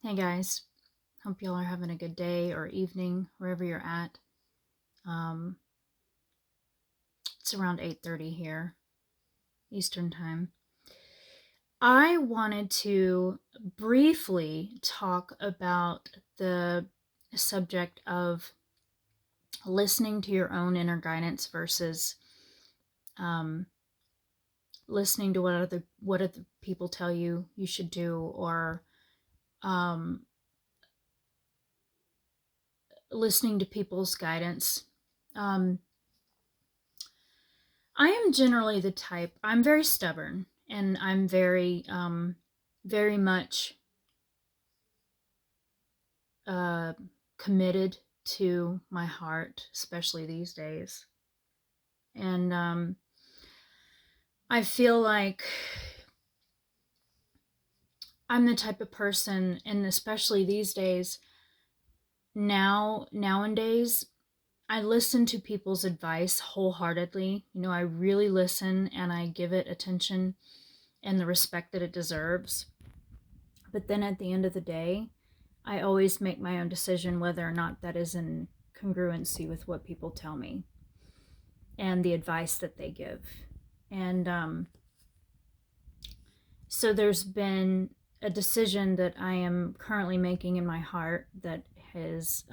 Hey guys, hope y'all are having a good day or evening wherever you're at. Um, it's around 8:30 here, Eastern Time. I wanted to briefly talk about the subject of listening to your own inner guidance versus um, listening to what other people tell you you should do, or um, listening to people's guidance. Um, I am generally the type, I'm very stubborn and I'm very much uh, committed to my heart, especially these days. And I feel like I'm the type of person, and especially these days, nowadays, I listen to people's advice wholeheartedly. I really listen and I give it attention and the respect that it deserves. But then at the end of the day, I always make my own decision whether or not that is in congruency with what people tell me and the advice that they give. And so there's been a decision that I am currently making in my heart that has,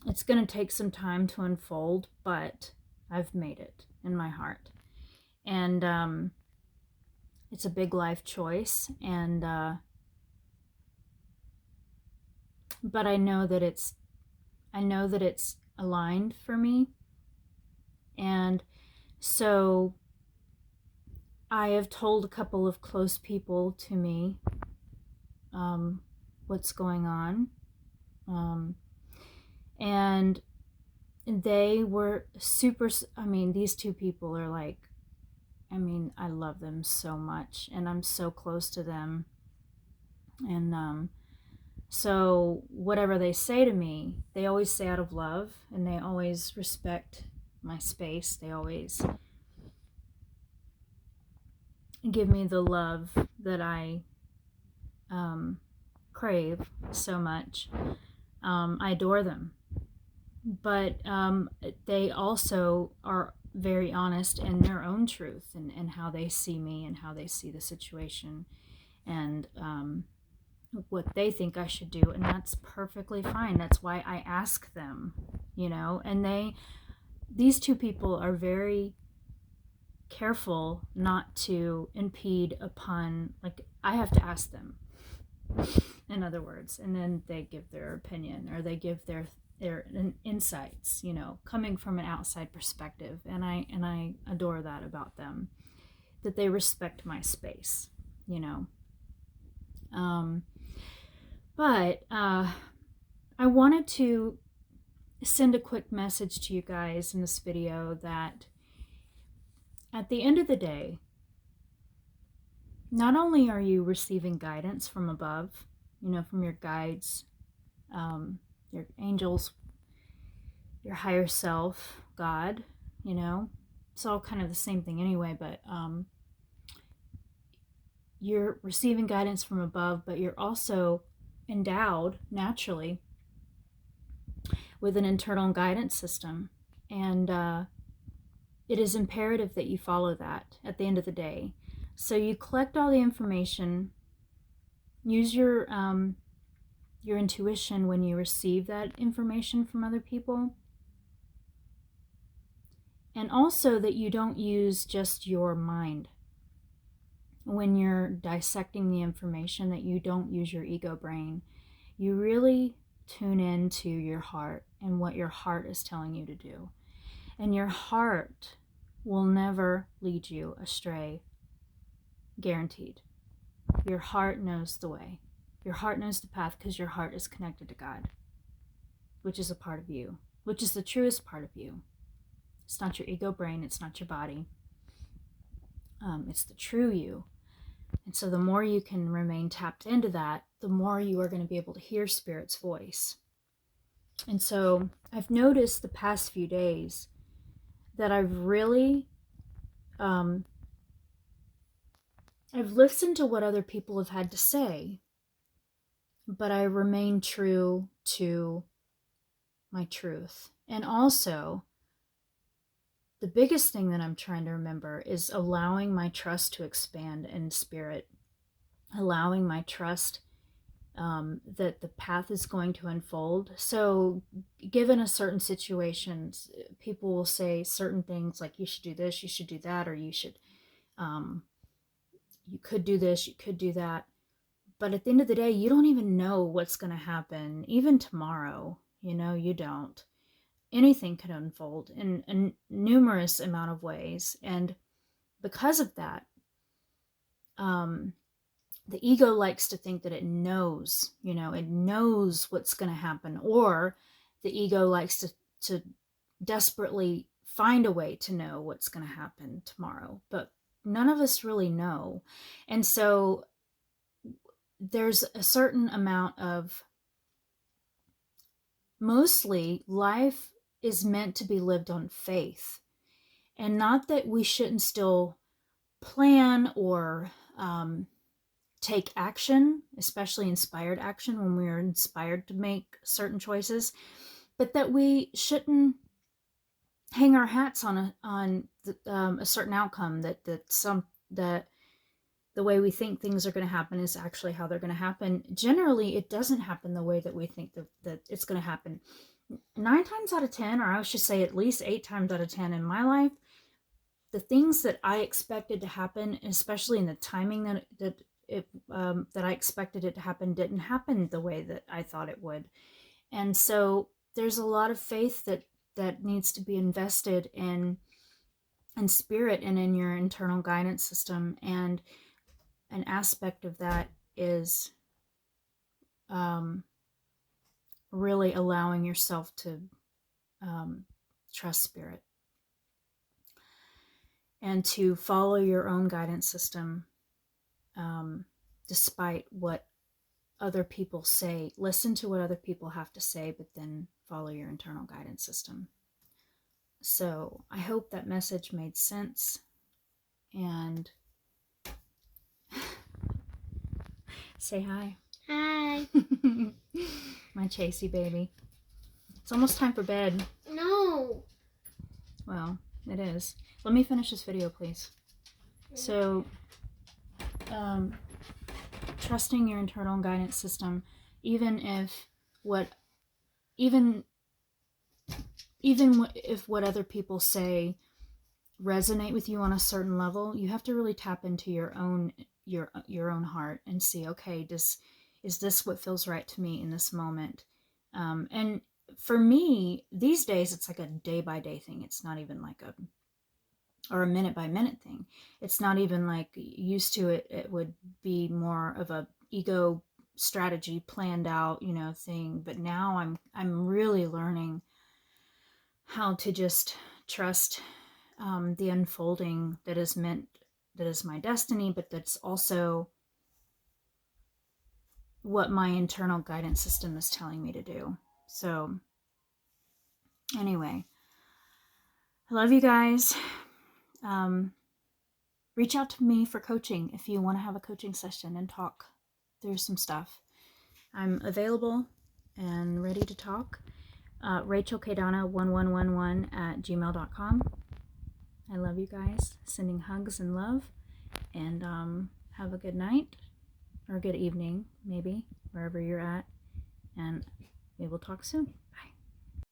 it's going to take some time to unfold, but I've made it in my heart. And it's a big life choice. And, but I know that it's aligned for me. And so I have told a couple of close people to me what's going on. And they were super, these two people are like, I love them so much and I'm so close to them. And so whatever they say to me, they always say out of love, and they always respect my space. They always give me the love that I crave so much. I adore them. But they also are very honest in their own truth, and how they see me and how they see the situation, and what they think I should do. And that's perfectly fine. That's why I ask them, and these two people are very careful not to impede upon, like, I have to ask them, in other words, and then they give their opinion, or they give their insights, coming from an outside perspective. And I adore that about them, that they respect my space, but I wanted to send a quick message to you guys in this video that at the end of the day, not only are you receiving guidance from above, from your guides, your angels, your higher self, God, it's all kind of the same thing anyway, but you're receiving guidance from above, but you're also endowed naturally with an internal guidance system. And it is imperative that you follow that at the end of the day. So you collect all the information, use your intuition when you receive that information from other people. And also that you don't use just your mind when you're dissecting the information, that you don't use your ego brain. You really tune into your heart and what your heart is telling you to do. And your heart will never lead you astray, guaranteed. Your heart knows the way. Your heart knows the path, because your heart is connected to God, which is a part of you, which is the truest part of you. It's not your ego brain. It's not your body. It's the true you. And so the more you can remain tapped into that, the more you are going to be able to hear Spirit's voice. And so I've noticed the past few days that I've really I've listened to what other people have had to say, but I remain true to my truth. And also, the biggest thing that I'm trying to remember is allowing my trust to expand in spirit, allowing my trust that the path is going to unfold. So, given a certain situations, people will say certain things like, you should do this, you should do that, or you should, you could do this, you could do that. But at the end of the day, you don't even know what's going to happen, even tomorrow. You don't. Anything could unfold in a numerous amount of ways. And because of that, the ego likes to think that it knows, it knows what's going to happen. Or the ego likes to desperately find a way to know what's going to happen tomorrow. But none of us really know. And so there's a certain amount of, mostly life is meant to be lived on faith. And not that we shouldn't still plan or take action, especially inspired action when we're inspired to make certain choices, but that we shouldn't hang our hats on a certain outcome, that the way we think things are going to happen is actually how they're going to happen. Generally, it doesn't happen the way that we think that it's going to happen. 9 times out of 10, or I should say at least 8 times out of 10 in my life, the things that I expected to happen, especially in the timing that I expected it to happen, didn't happen the way that I thought it would. And so there's a lot of faith that needs to be invested in spirit and in your internal guidance system. And an aspect of that is really allowing yourself to trust spirit and to follow your own guidance system, despite what other people say. Listen to what other people have to say, but then follow your internal guidance system. So I hope that message made sense. And say hi. Hi. My Chasey baby. It's almost time for bed. No. Well, it is. Let me finish this video, please. So, trusting your internal guidance system, even if what other people say resonate with you on a certain level, you have to really tap into your own heart and see, okay, is this what feels right to me in this moment? And for me, these days, it's like a day-by-day thing. It's not even like a minute-by-minute thing. It's not even like used to it. It would be more of a ego strategy planned out, thing. But now I'm really learning how to just trust the unfolding that is my destiny, but that's also what my internal guidance system is telling me to do. So anyway, I love you guys. Reach out to me for coaching if you want to have a coaching session and talk through some stuff. I'm available and ready to talk. RachelKdonna1111@gmail.com. I love you guys. Sending hugs and love. And have a good night. Or good evening, maybe, wherever you're at. And we will talk soon. Bye.